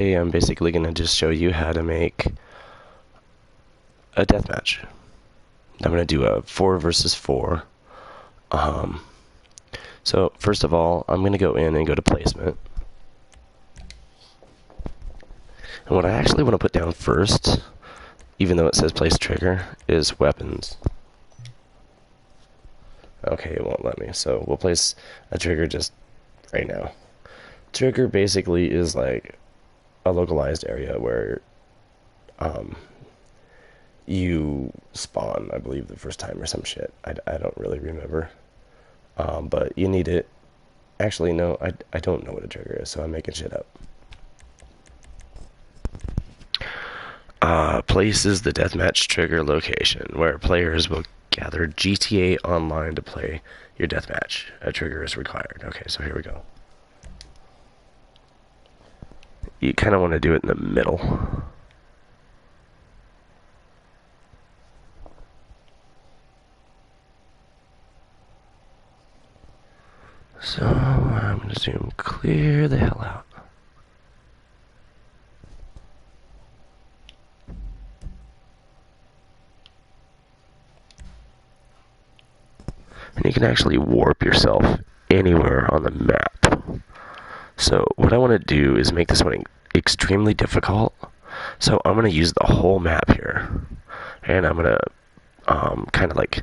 today I'm basically going to just show you how to make a deathmatch. I'm going to do a 4 versus 4. So first of all, I'm going to go in and go to placement. And what I actually want to put down first, even though it says place trigger, is weapons. Okay, it won't let me, so we'll place a trigger just right now. Trigger basically is like a localized area where you spawn, I believe, the first time or some shit. I don't really remember. But you need it. Actually, no, I don't know what a trigger is, so I'm making shit up. Place is the deathmatch trigger location where players will gather GTA Online to play your deathmatch. A trigger is required. Okay, so here we go. You kind of want to do it in the middle. So I'm going to zoom clear the hell out. And you can actually warp yourself anywhere on the map. So what I want to do is make this one extremely difficult. So I'm going to use the whole map here. And I'm going to kind of like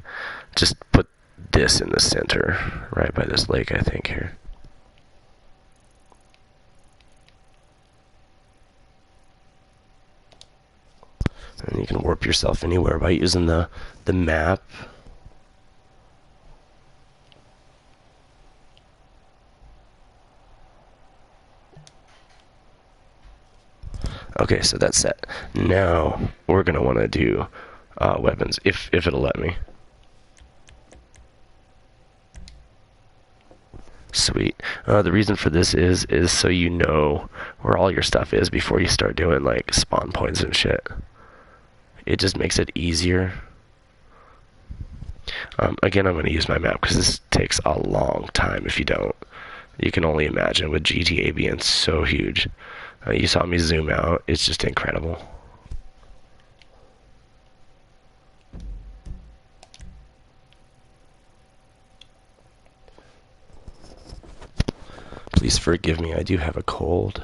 just put this in the center, right by this lake, I think, here. And you can warp yourself anywhere by using the map. Okay, so that's set. Now we're gonna want to do weapons, if it'll let me. Sweet. The reason for this is so you know where all your stuff is before you start doing like spawn points and shit. It just makes it easier. Again, I'm going to use my map because this takes a long time if you don't. You can only imagine with GTA being so huge. You saw me zoom out. It's just incredible. Please forgive me. I do have a cold.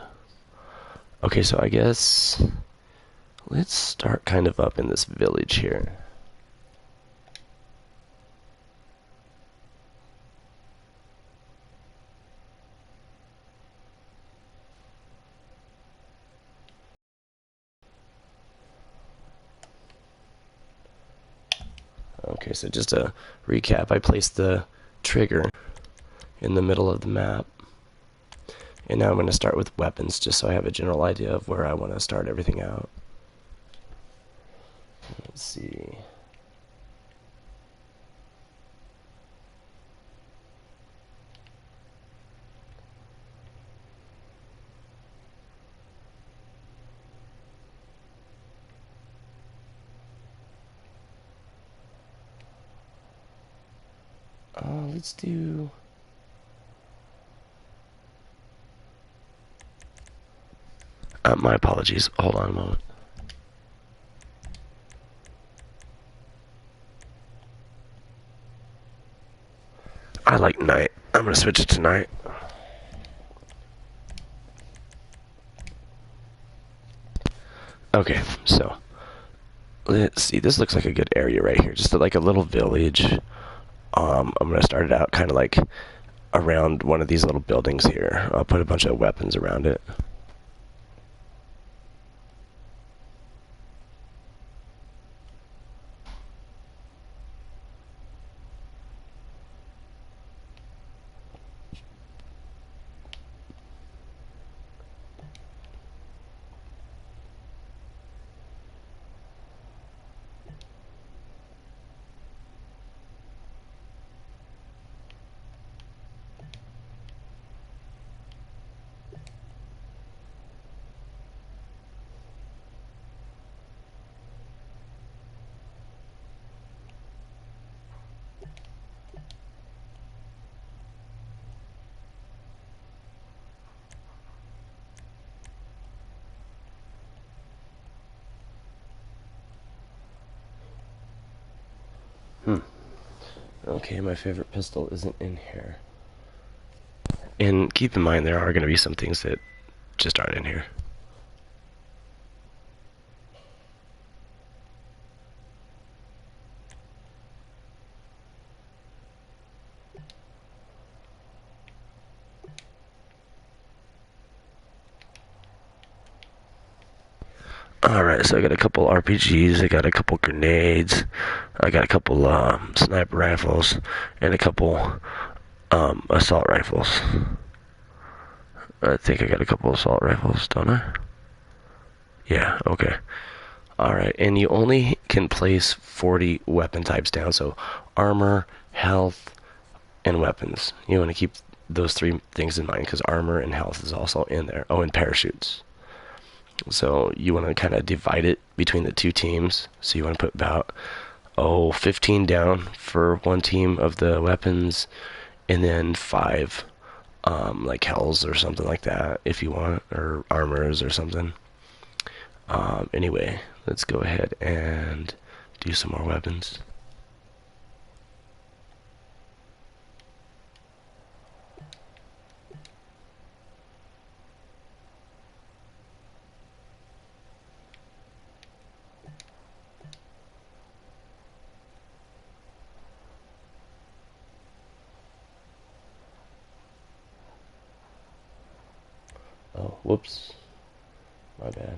Okay, so I guess let's start kind of up in this village here. Okay, so just a recap, I placed the trigger in the middle of the map. And now I'm going to start with weapons, just so I have a general idea of where I want to start everything out. Let's see. Let's do... my apologies. Hold on a moment. I like night. I'm going to switch it to night. Okay, so let's see. This looks like a good area right here. Just like a little village. I'm going to start it out kind of like around one of these little buildings here. I'll put a bunch of weapons around it. Okay, my favorite pistol isn't in here. And keep in mind, there are going to be some things that just aren't in here. Alright, so I got a couple RPGs, I got a couple grenades, I got a couple sniper rifles, and a couple assault rifles. I think I got a couple assault rifles, don't I? Yeah, okay. Alright, and you only can place 40 weapon types down, so armor, health, and weapons. You want to keep those three things in mind, because armor and health is also in there. Oh, and parachutes. So you want to kind of divide it between the two teams. So you want to put about 15 down for one team of the weapons, and then 5 like hells or something like that if you want, or armors or something. Anyway, let's go ahead and do some more weapons. Oh, whoops. My bad.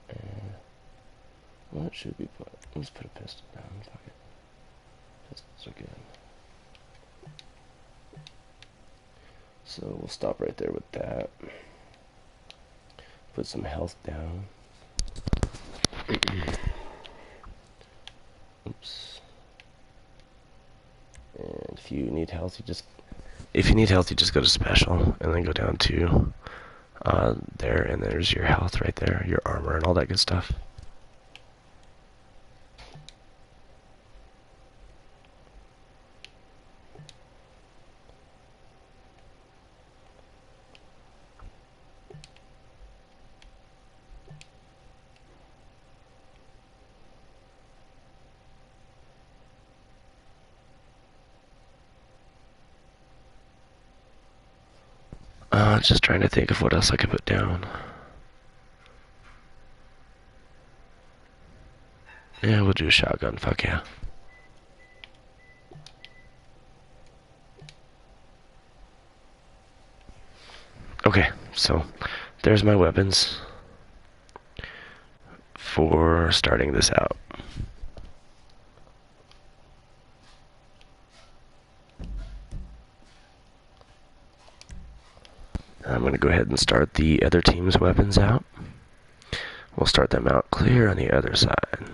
And what should we put? Let's put a pistol down. Fuck it. Pistols are good. So we'll stop right there with that. Put some health down. Oops. And if you need health, you just go to special and then go down to there, and there's your health right there, your armor and all that good stuff. Just trying to think of what else I could put down. Yeah, we'll do a shotgun, fuck yeah. Okay, so there's my weapons for starting this out. I'm going to go ahead and start the other team's weapons out. We'll start them out clear on the other side.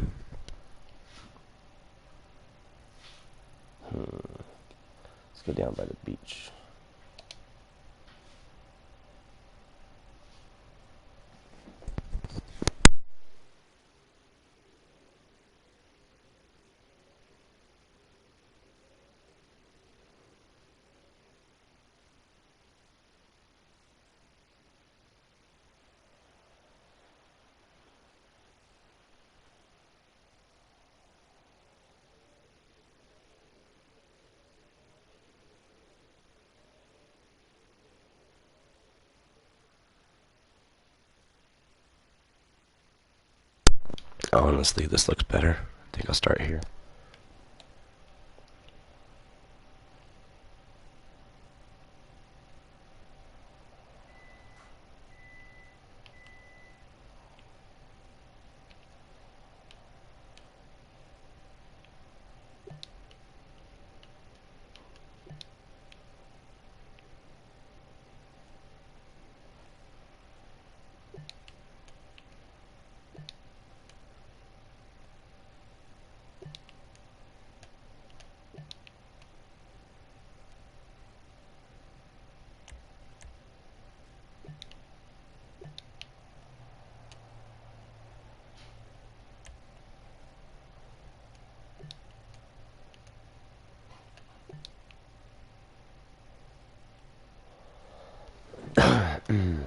Let's go down by the beach. Honestly, this looks better. I think I'll start here.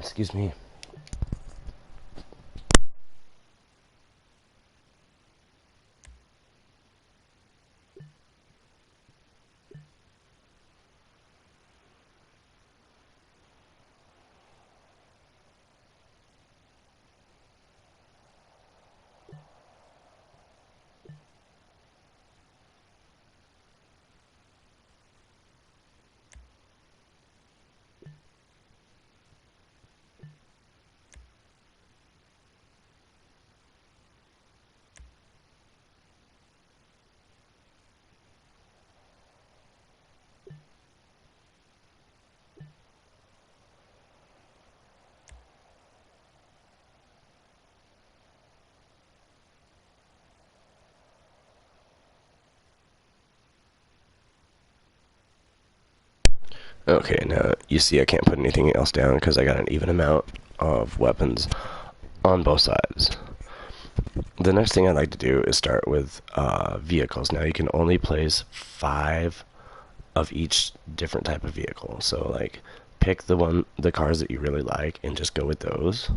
Excuse me. Okay, now you see I can't put anything else down because I got an even amount of weapons on both sides. The next thing I'd like to do is start with vehicles. Now you can only place 5 of each different type of vehicle. So like pick the cars that you really like and just go with those.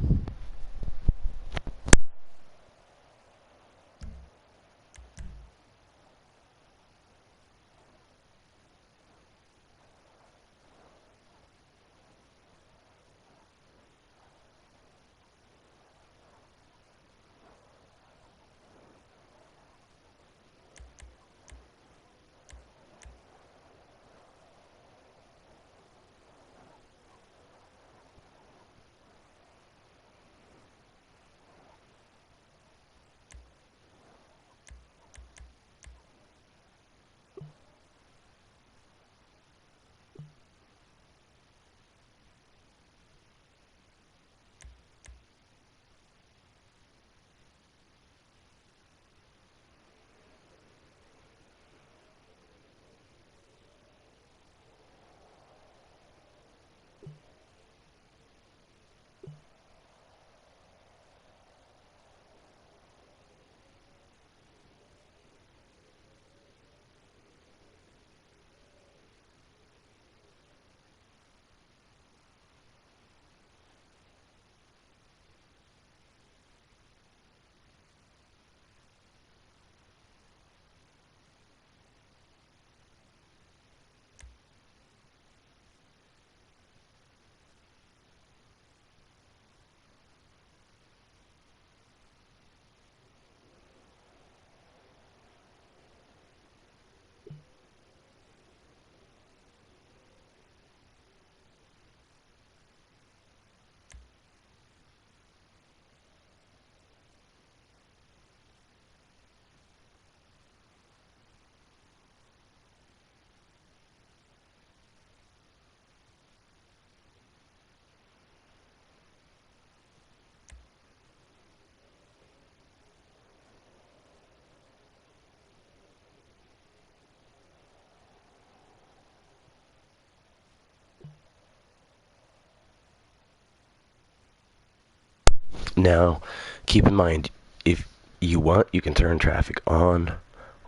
Now, keep in mind, if you want, you can turn traffic on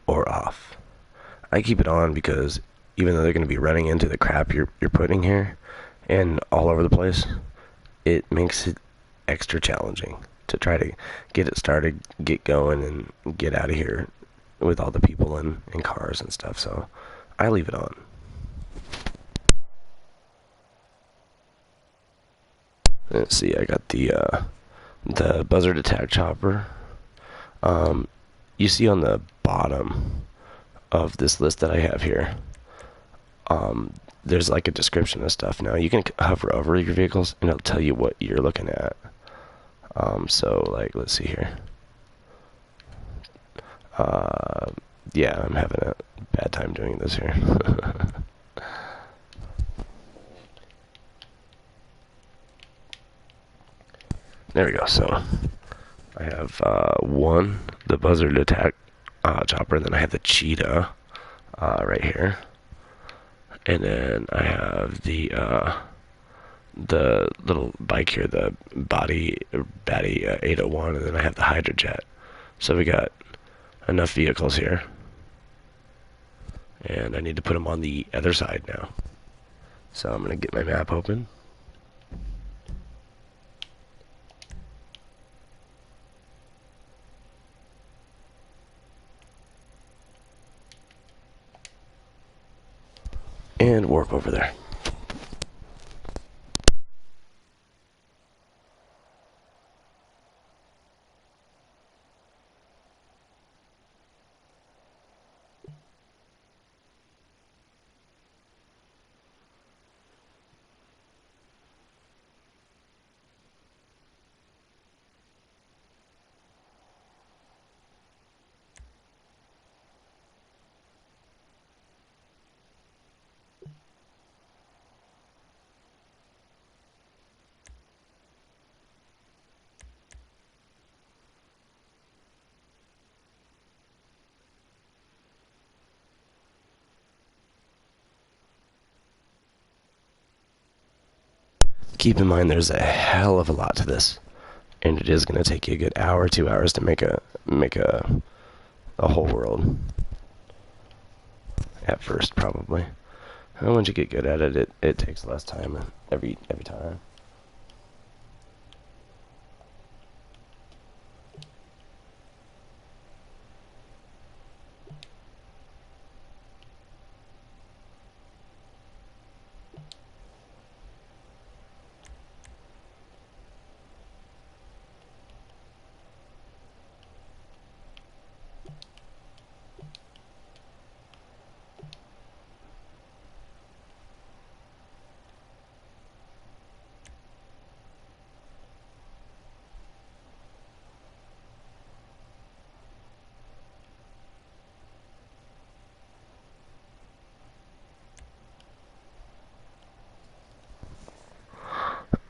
or off. I keep it on because even though they're going to be running into the crap you're putting here and all over the place, it makes it extra challenging to try to get it started, get going, and get out of here with all the people and cars and stuff. So I leave it on. Let's see, I got the buzzard attack chopper. You see on the bottom of this list that I have here, there's like a description of stuff. Now you can hover over your vehicles and it'll tell you what you're looking at. So like, let's see here. Yeah, I'm having a bad time doing this here. There we go. So I have one, the buzzard attack chopper, and then I have the cheetah right here, and then I have the little bike here, the Batty 801, and then I have the Hydrojet. So we got enough vehicles here, and I need to put them on the other side now. So I'm gonna get my map open. And warp over there. keep in mind there's a hell of a lot to this, and it is going to take you a good hour, 2 hours to make a whole world. At first, probably. And once you get good at it, it takes less time every time.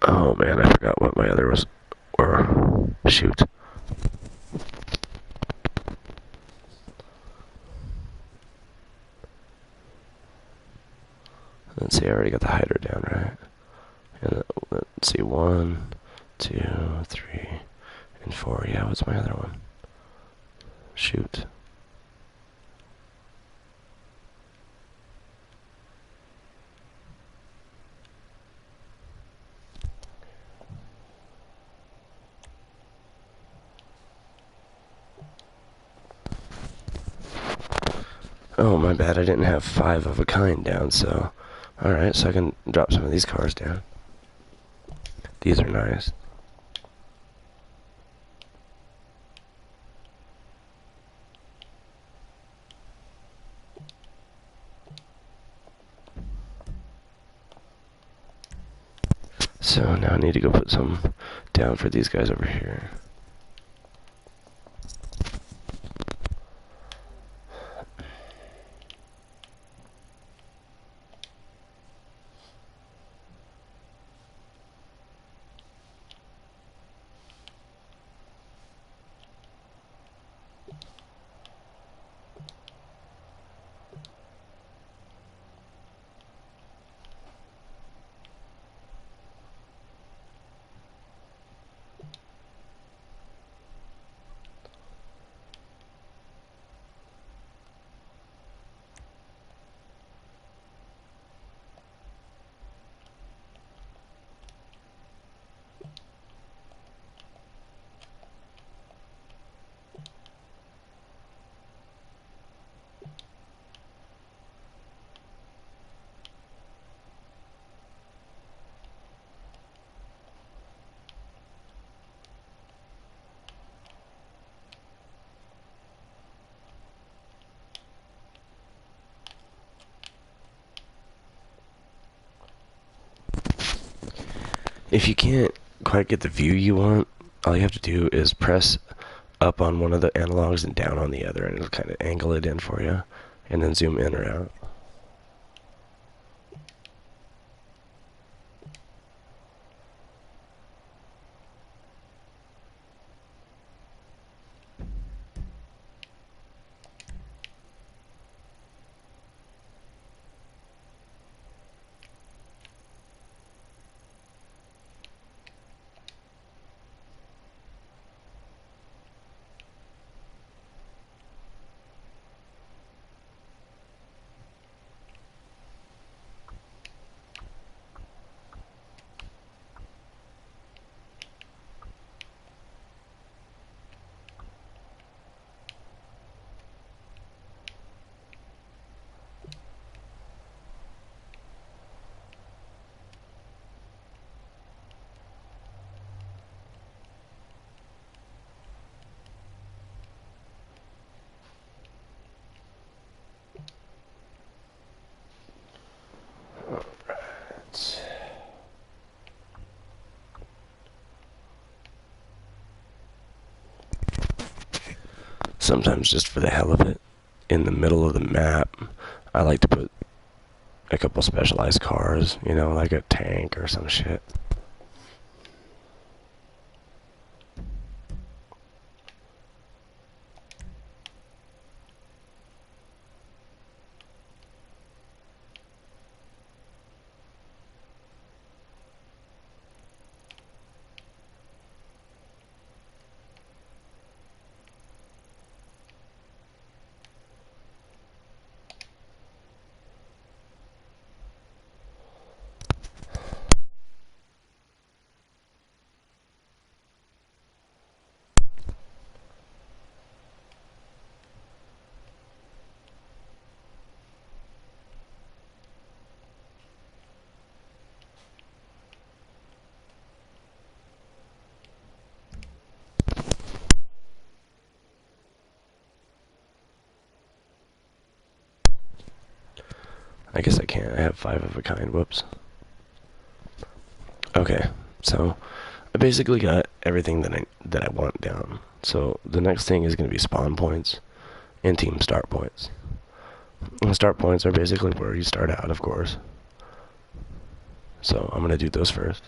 Oh man, I forgot what my other was. Or, shoot. Let's see, I already got the hider down, right? And let's see, 1, 2, 3, and 4. Yeah, what's my other one? Shoot. Oh, my bad, I didn't have 5 of a kind down, so... Alright, so I can drop some of these cars down. These are nice. So now I need to go put some down for these guys over here. If you can't quite get the view you want, all you have to do is press up on one of the analogs and down on the other, and it'll kind of angle it in for you, and then zoom in or out. Sometimes just for the hell of it, in the middle of the map, I like to put a couple specialized cars, you know, like a tank or some shit. I guess I can't. I have 5 of a kind. Whoops. Okay, so I basically got everything that I want down. So the next thing is going to be spawn points and team start points. And start points are basically where you start out, of course. So I'm going to do those first.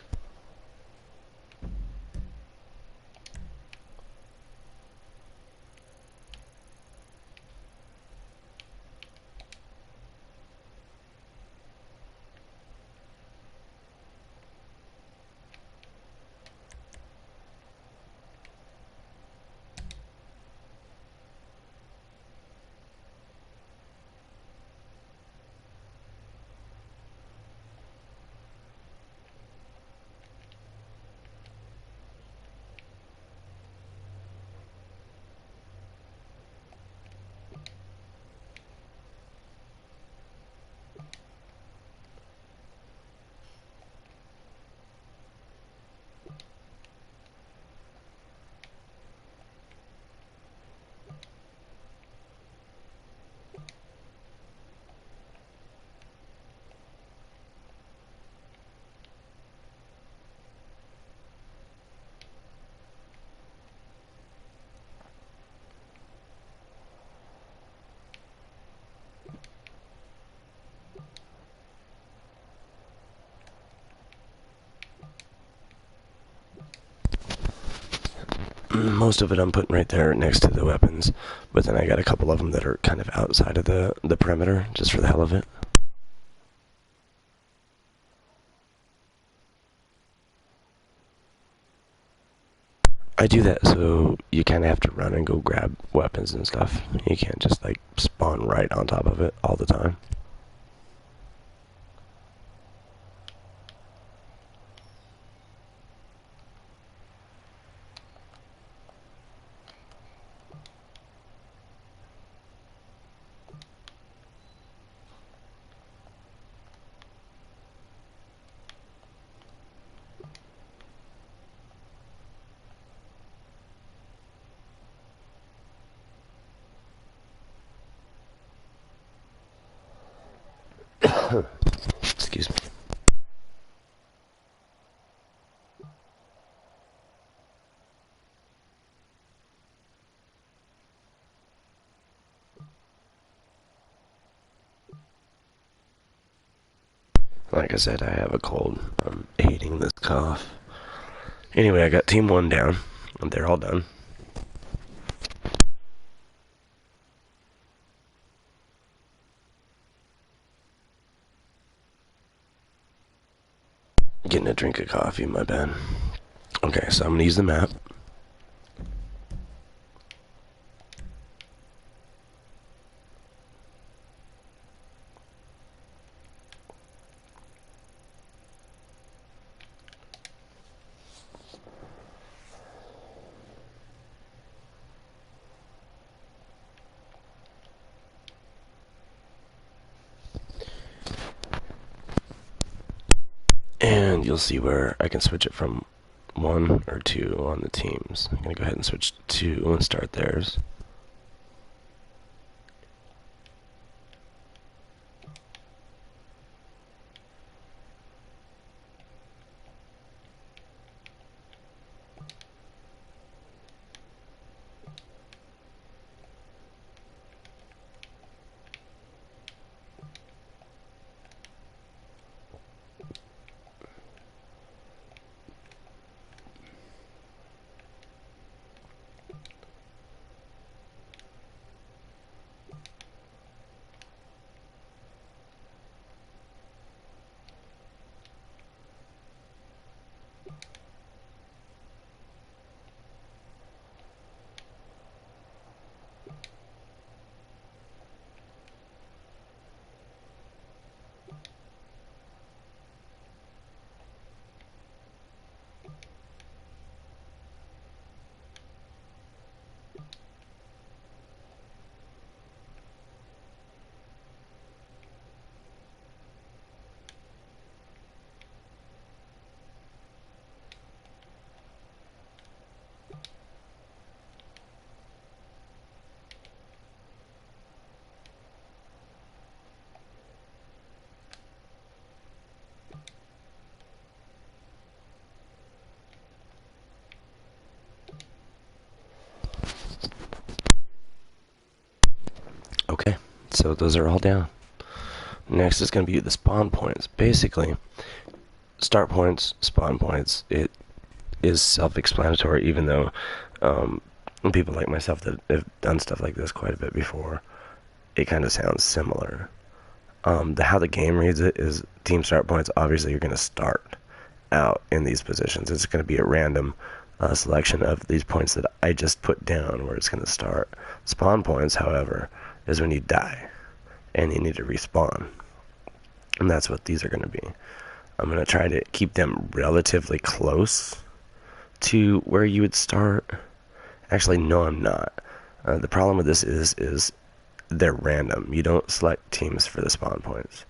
Most of it I'm putting right there next to the weapons, but then I got a couple of them that are kind of outside of the perimeter, just for the hell of it. I do that so you kind of have to run and go grab weapons and stuff. You can't just like spawn right on top of it all the time. Excuse me. Like I said, I have a cold. I'm hating this cough. Anyway, I got team 1 down, and they're all done. Getting a drink of coffee, my bad. Okay, so I'm gonna use the map. And you'll see where I can switch it from 1 or 2 on the teams. I'm gonna go ahead and switch to 2 and start theirs. so those are all down. Next is going to be the spawn points. Basically, start points, spawn points. It is self-explanatory, even though people like myself that have done stuff like this quite a bit before, it kind of sounds similar. How the game reads it is team start points. Obviously, you're going to start out in these positions. It's going to be a random selection of these points that I just put down where it's going to start. Spawn points, however, is when you die and you need to respawn. And that's what these are going to be. I'm going to try to keep them relatively close to where you would start. Actually, no, I'm not. The problem with this is they're random. You don't select teams for the spawn points.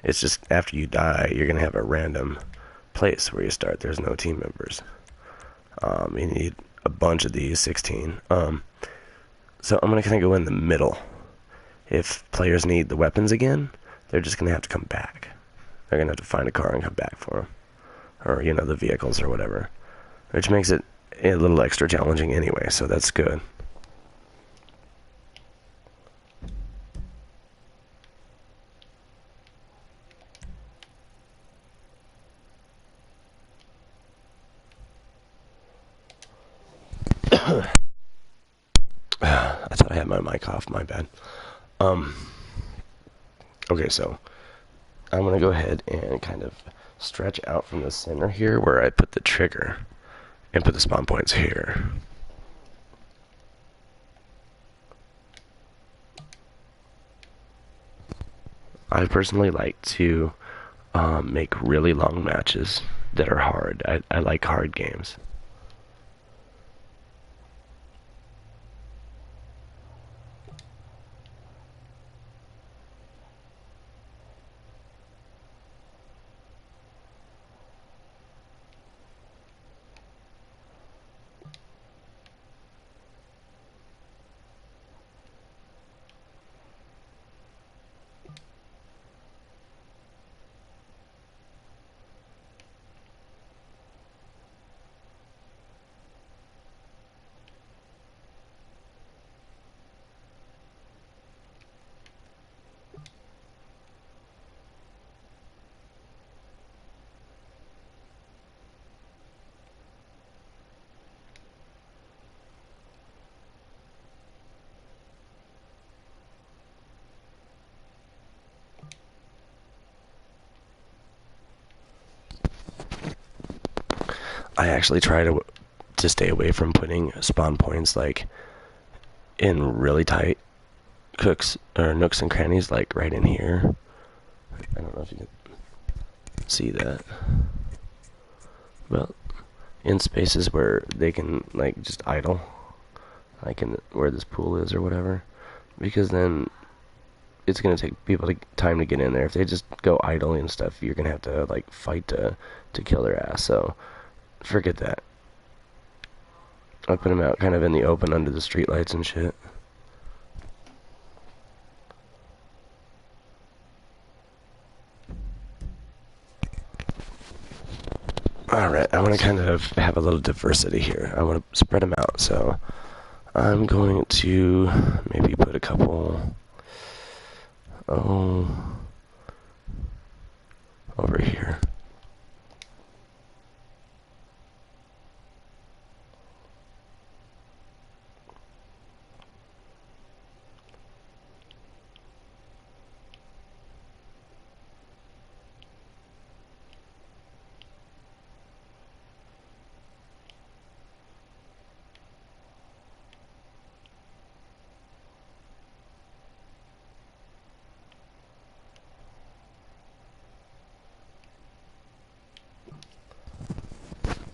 It's just after you die, you're going to have a random place where you start. There's no team members. You need a bunch of these, 16. So I'm going to kind of go in the middle. If players need the weapons again, they're just going to have to come back. They're going to have to find a car and come back for them. Or, the vehicles or whatever. Which makes it a little extra challenging anyway, so that's good. I thought I had my mic off, my bad. Okay, so I'm going to go ahead and kind of stretch out from the center here where I put the trigger and put the spawn points here. I personally like to make really long matches that are hard. I like hard games. I actually try to stay away from putting spawn points like in really tight nooks and crannies, like right in here. I don't know if you can see that, but in spaces where they can like just idle, like in where this pool is or whatever, because then it's gonna take people time to get in there. If they just go idle and stuff, you're gonna have to like fight to kill their ass. So forget that. I put them out kind of in the open under the streetlights and shit. Alright, I want to kind of have a little diversity here. I want to spread them out, so I'm going to maybe put a couple over here.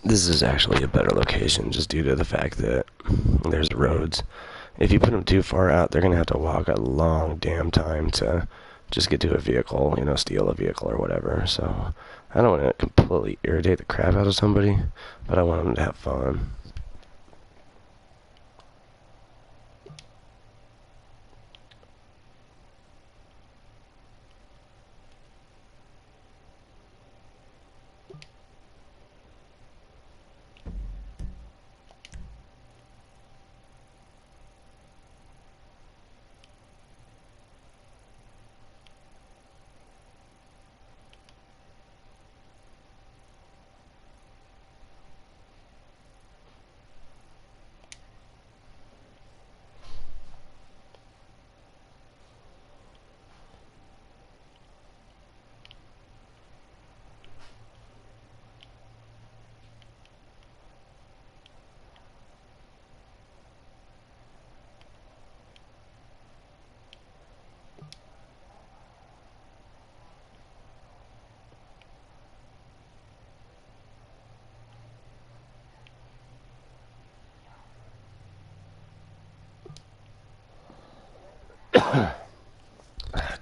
This is actually a better location just due to the fact that there's roads. If you put them too far out, they're going to have to walk a long damn time to just get to a vehicle, steal a vehicle or whatever. So I don't want to completely irritate the crap out of somebody, but I want them to have fun.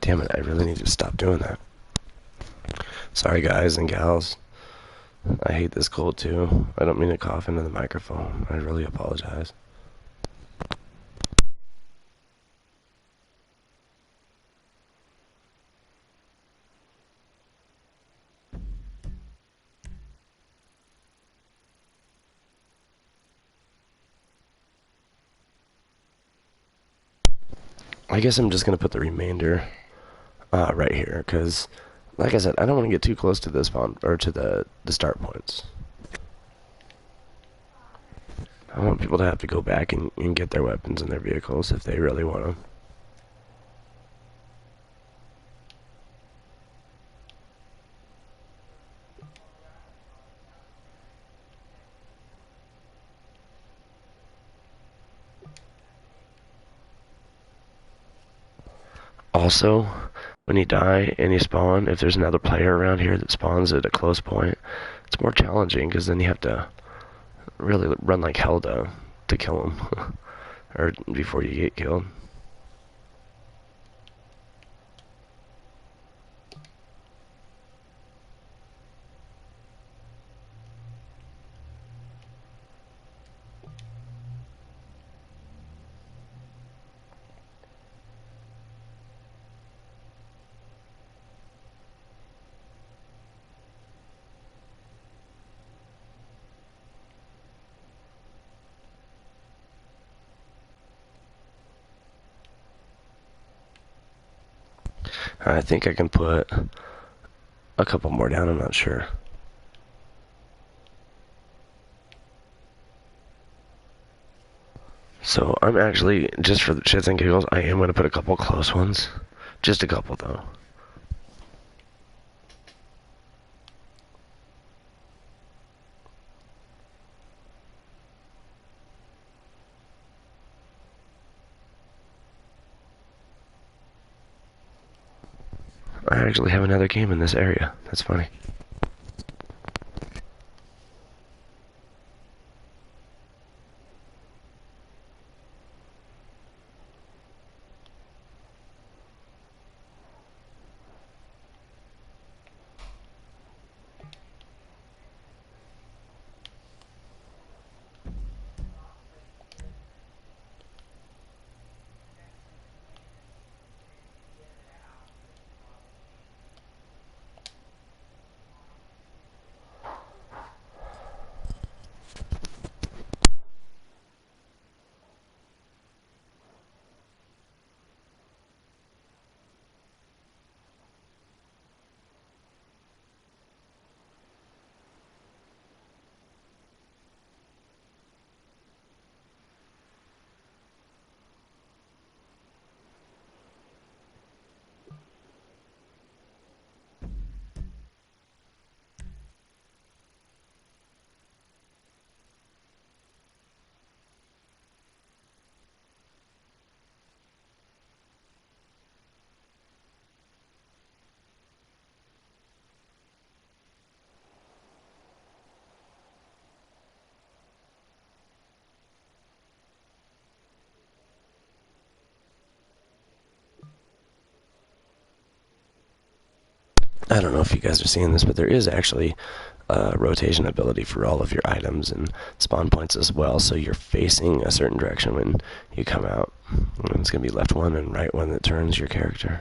Damn it, I really need to stop doing that. Sorry, guys and gals. I hate this cold, too. I don't mean to cough into the microphone. I really apologize. I guess I'm just going to put the remainder right here, because, like I said, I don't want to get too close to the spawn, or to the start points. I want people to have to go back and get their weapons and their vehicles if they really want them. Also, when you die and you spawn, if there's another player around here that spawns at a close point, it's more challenging because then you have to really run like hell to kill them, or before you get killed. I think I can put a couple more down, I'm not sure. So I'm actually, just for the shits and giggles, I am going to put a couple close ones. Just a couple, though. I actually have another game in this area. That's funny. I don't know if you guys are seeing this, but there is actually a rotation ability for all of your items and spawn points as well, so you're facing a certain direction when you come out. And it's going to be left one and right one that turns your character.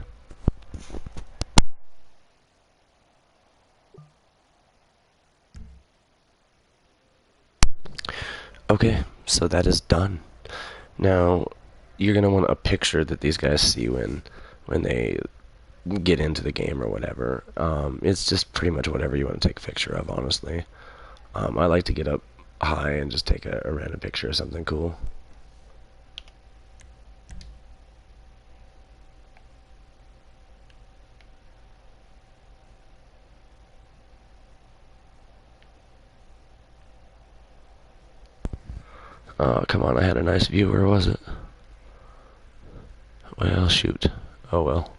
Okay, so that is done. Now, you're going to want a picture that these guys see when they get into the game or whatever. It's just pretty much whatever you want to take a picture of, honestly. I like to get up high and just take a random picture of something cool. Oh, come on, I had a nice view. Where was it? Well, shoot. Oh, well.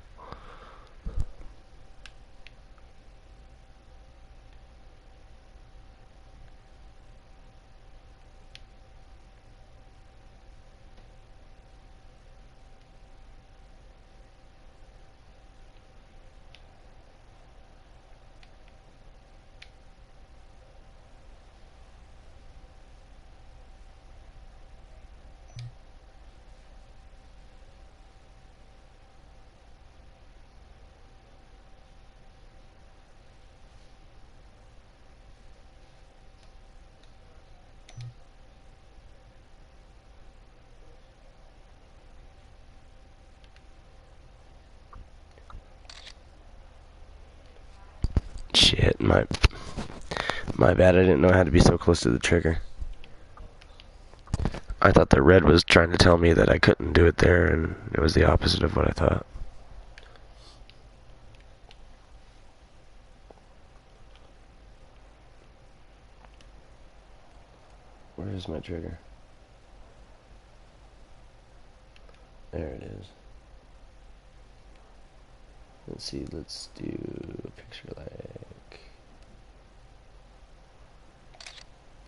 Shit, my bad. I didn't know how to be so close to the trigger. I thought the red was trying to tell me that I couldn't do it there, and it was the opposite of what I thought. Where is my trigger? There it is. Let's see, let's do a picture like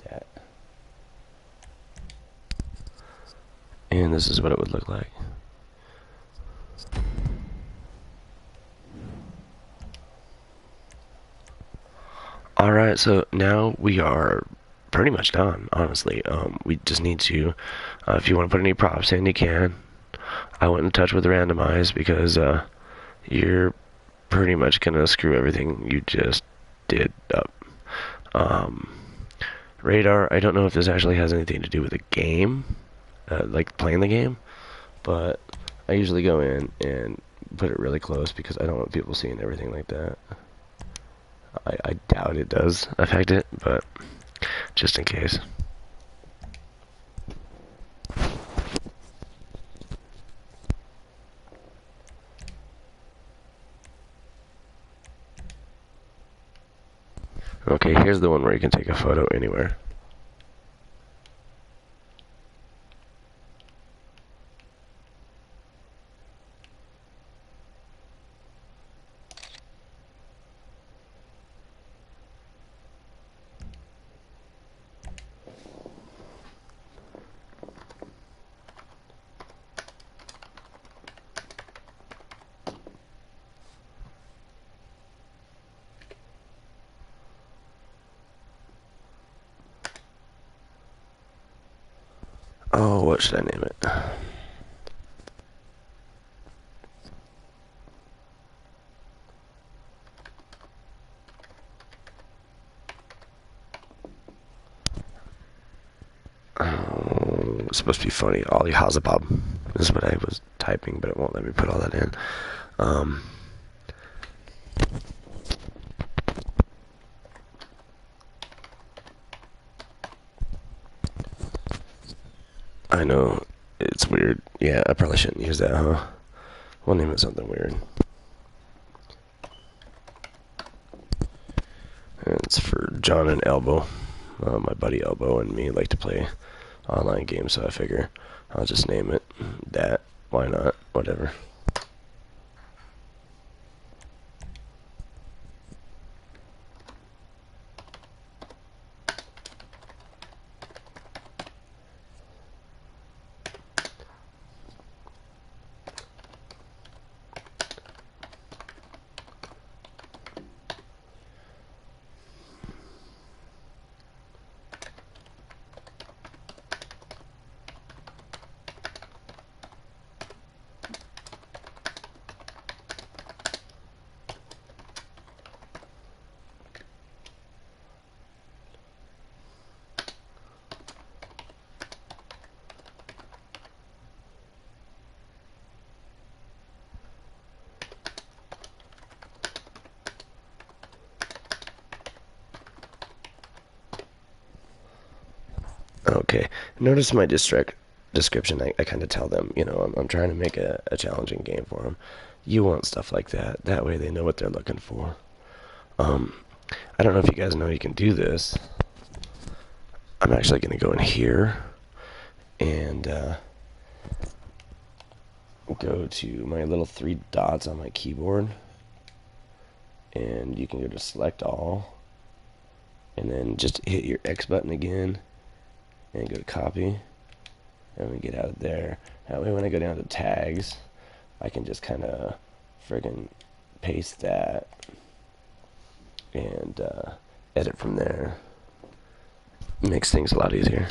that. And this is what it would look like. Alright, so now we are pretty much done, honestly. We just need to, if you want to put any props in, you can. I went in touch with Randomize because you're pretty much going to screw everything you just did up. Radar, I don't know if this actually has anything to do with the game, like playing the game, but I usually go in and put it really close because I don't want people seeing everything like that. I doubt it does affect it, but just in case. Okay, here's the one where you can take a photo anywhere. Oh, what should I name it? It's supposed to be funny. Ollie Hazabob. This is what I was typing, but it won't let me put all that in. I know it's weird. Yeah, I probably shouldn't use that, huh? We'll name it something weird. And it's for John and Elbow. My buddy Elbow and me like to play online games, so I figure I'll just name it that. Why not? Whatever. Okay. Notice my description. I kind of tell them, I'm trying to make a challenging game for them. You want stuff like that. That way they know what they're looking for. I don't know if you guys know you can do this. I'm actually going to go in here and go to my little 3 dots on my keyboard. And you can go to select all. And then just hit your X button again. And go to copy. And we get out of there. That way when I go down to tags, I can just kind of friggin' paste that and edit from there. Makes things a lot easier.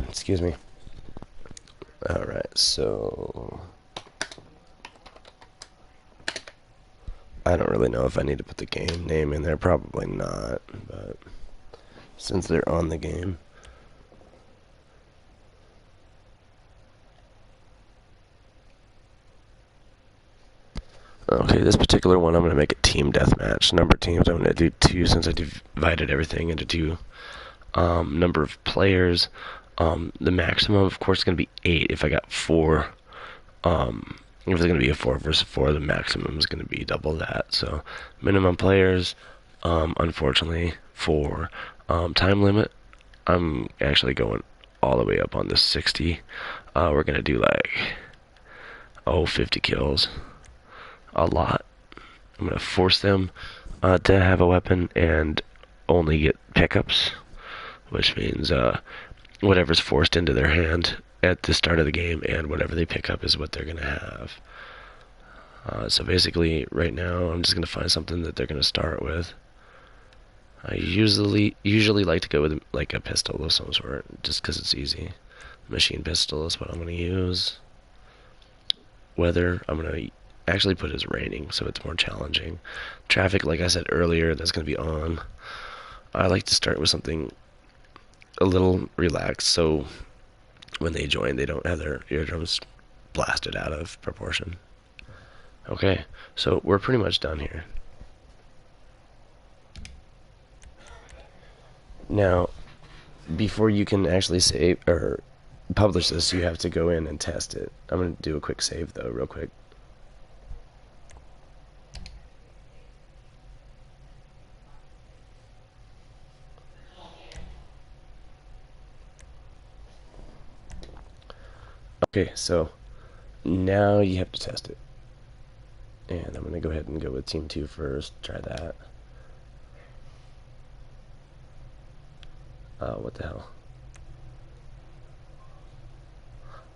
Excuse me. Alright, so I don't really know if I need to put the game name in there. Probably not, but since they're on the game. Okay, this particular one I'm going to make a team deathmatch. Number of teams, I'm going to do 2 since I divided everything into 2. Number of players, the maximum, of course, is going to be 8 if I got 4. If it's going to be a 4 versus 4, the maximum is going to be double that. So, minimum players, unfortunately, 4. Time limit, I'm actually going all the way up on the 60. We're going to do like, 50 kills. A lot. I'm going to force them to have a weapon and only get pickups, which means whatever's forced into their hand at the start of the game and whatever they pick up is what they're going to have. So basically, right now, I'm just going to find something that they're going to start with. I usually like to go with like a pistol of some sort, just because it's easy. Machine pistol is what I'm going to use. Weather, I'm going to actually put as raining, so it's more challenging. Traffic, like I said earlier, that's going to be on. I like to start with something a little relaxed, so when they join, they don't have their eardrums blasted out of proportion. Okay, so we're pretty much done here. Now, before you can actually save or publish this, you have to go in and test it. I'm going to do a quick save, though, real quick. Okay, so now you have to test it. And I'm going to go ahead and go with Team 2 first. Try that. What the hell?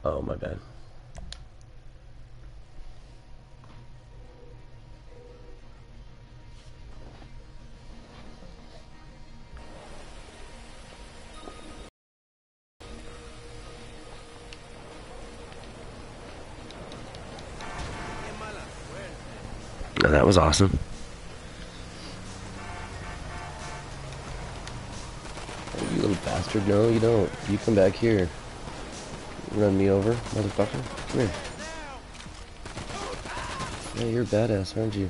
Oh, my bad. Now, that was awesome. Oh, you little bastard. No, you don't. You come back here. Run me over, motherfucker. Come here. Yeah, you're a badass, aren't you?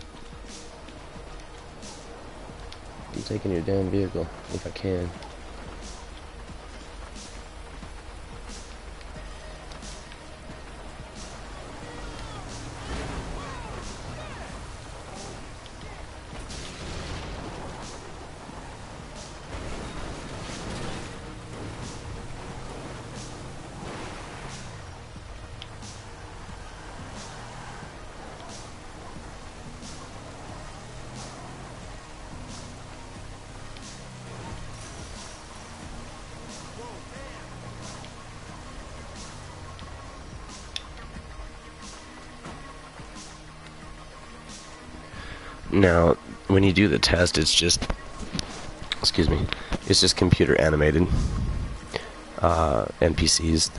I'm taking your damn vehicle, if I can. Now, when you do the test, it's just, excuse me, it's just computer animated NPCs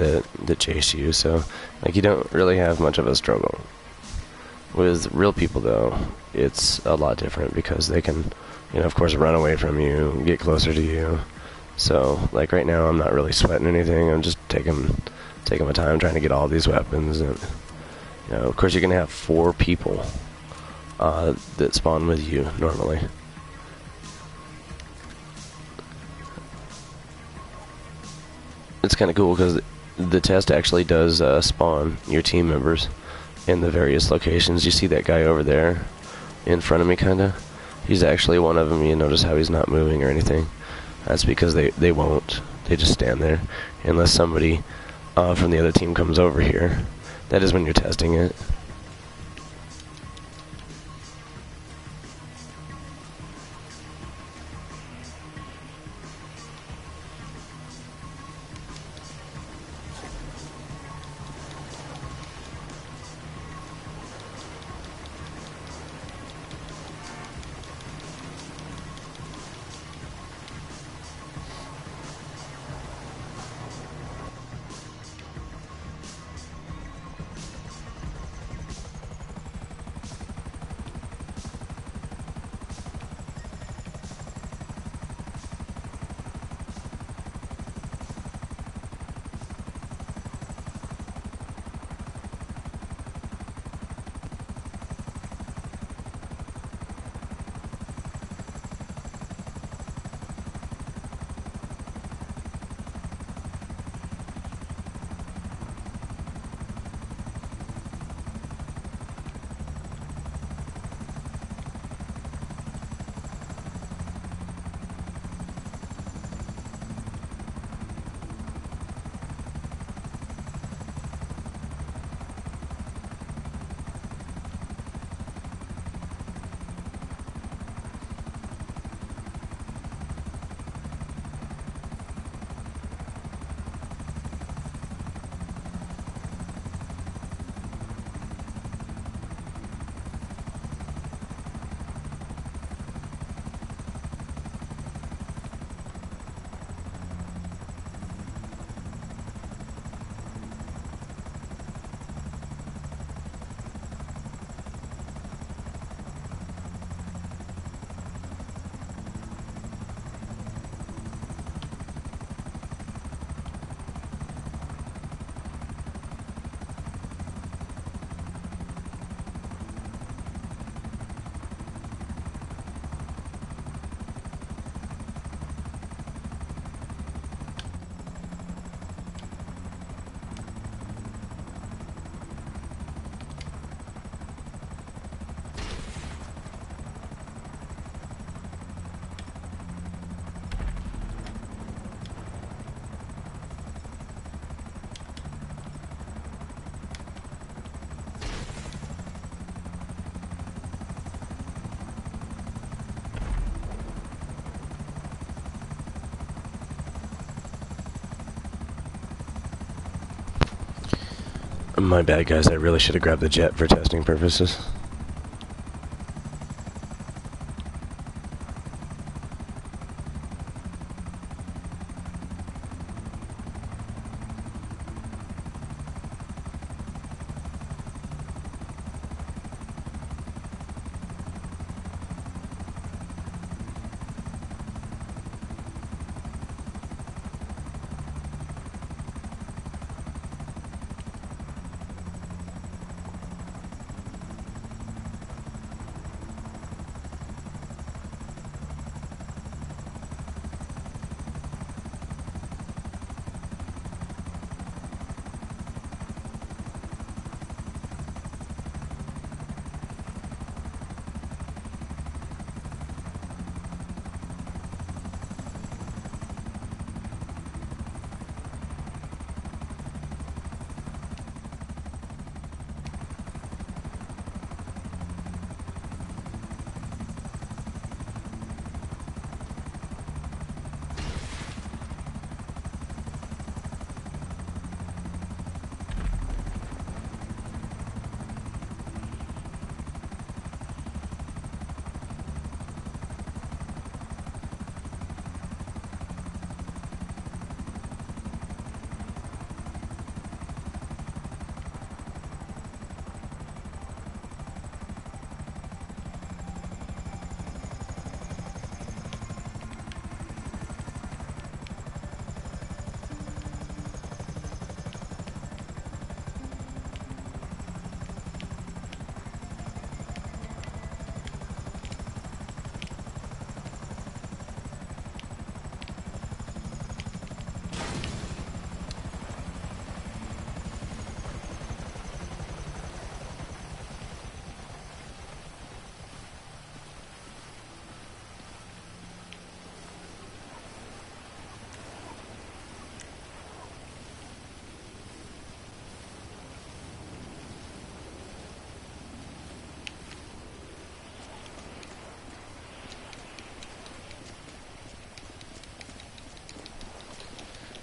that chase you, so like you don't really have much of a struggle. With real people, though, it's a lot different because they can, of course, run away from you, get closer to you. So, like right now, I'm not really sweating anything. I'm just taking my time trying to get all these weapons, and of course, you're gonna have 4 people that spawn with you normally. It's kind of cool because the test actually does spawn your team members in the various locations. You see that guy over there in front of me, kinda? He's actually one of them. You notice how he's not moving or anything. That's because they won't. They just stand there unless somebody from the other team comes over here. That is when you're testing it. My bad, guys. I really should have grabbed the jet for testing purposes.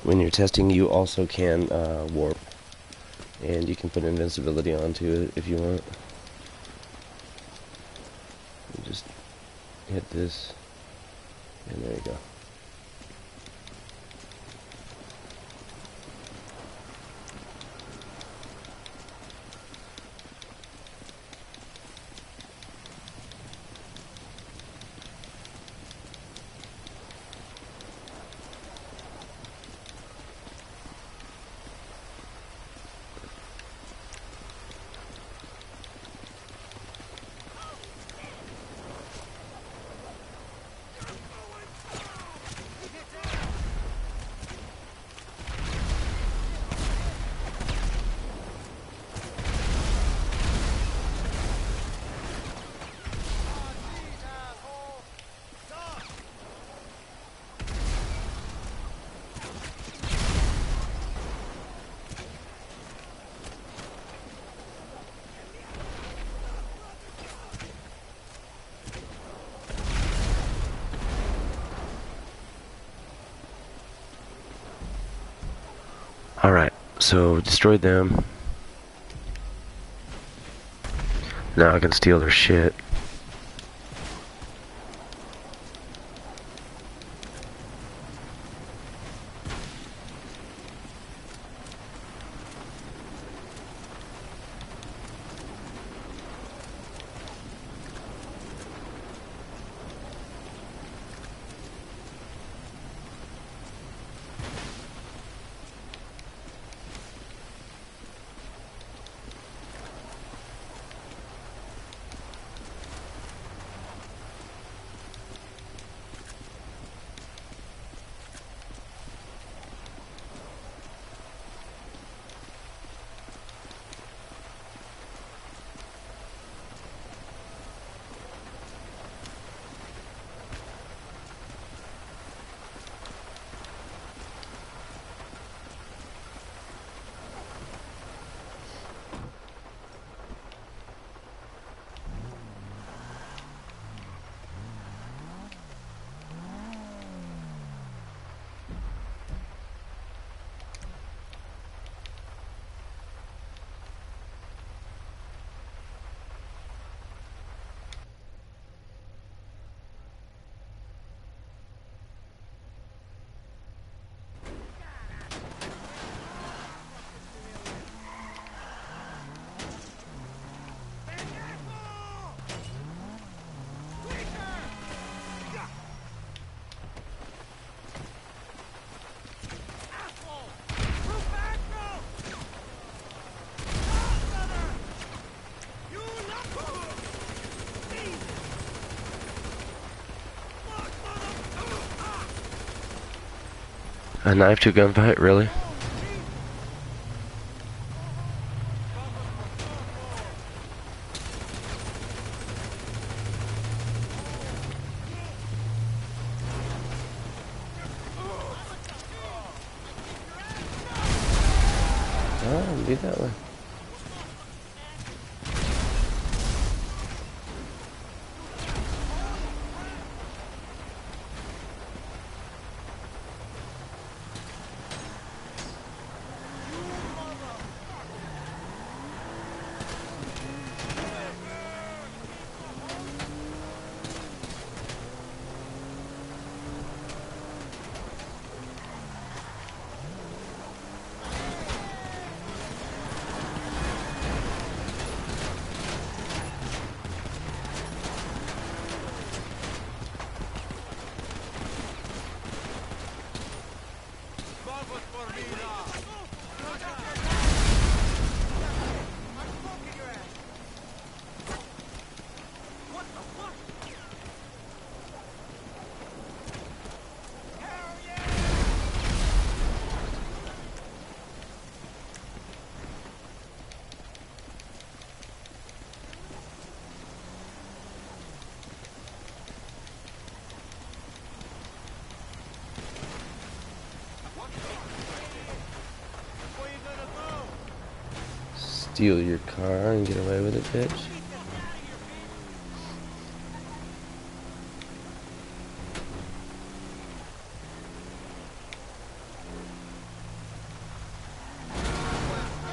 When you're testing, you also can warp, and you can put invincibility onto it if you want. You just hit this, and there you go. Alright, so destroyed them. Now I can steal their shit. A knife to gunfight, really? Oh, do that one. Steal your car and get away with it, bitch.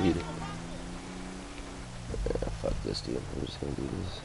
Eat it. Yeah, fuck this, dude. I'm just gonna do this.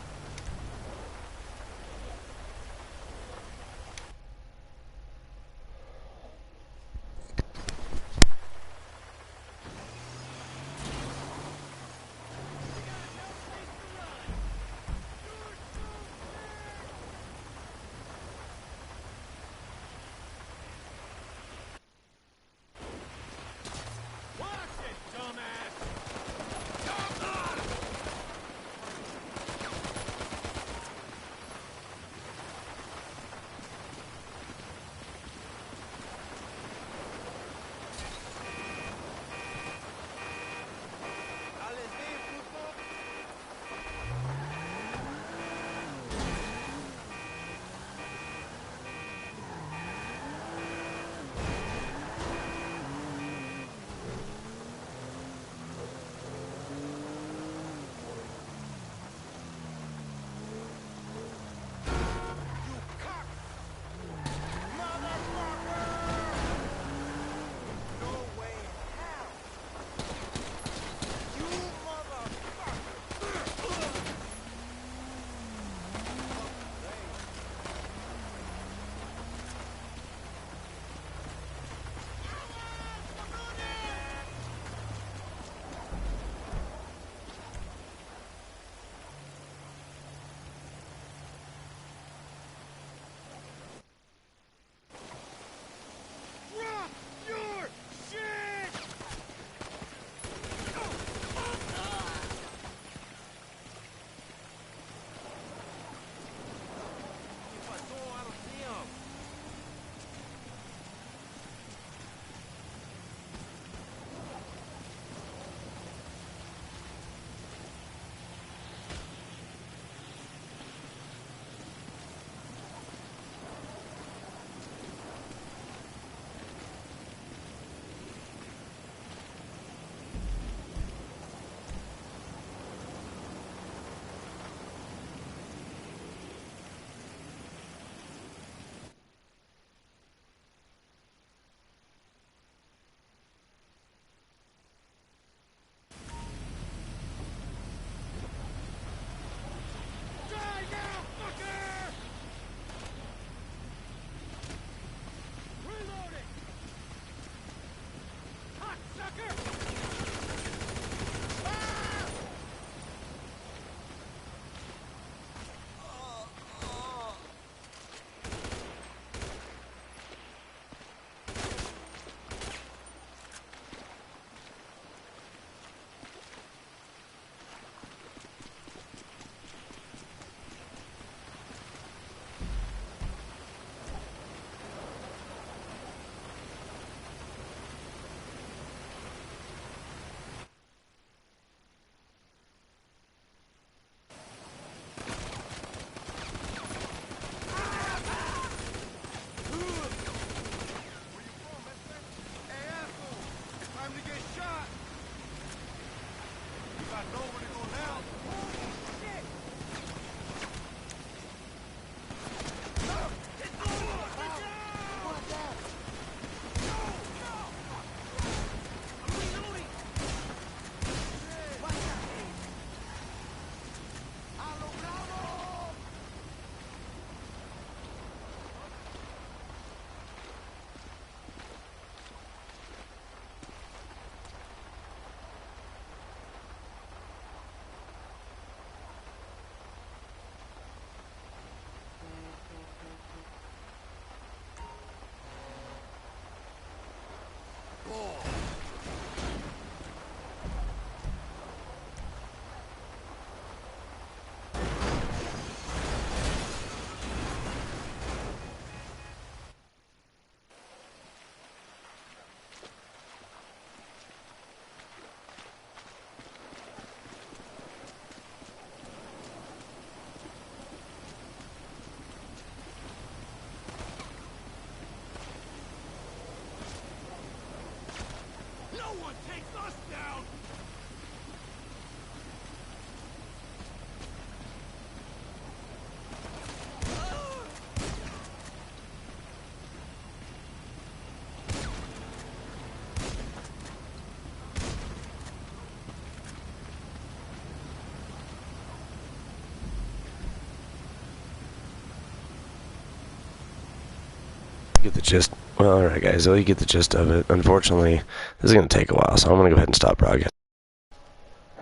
Get the gist. Well, alright, guys. So you get the gist of it. Unfortunately, this is going to take a while, so I'm going to go ahead and stop broadcasting.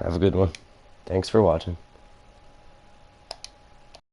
Have a good one. Thanks for watching.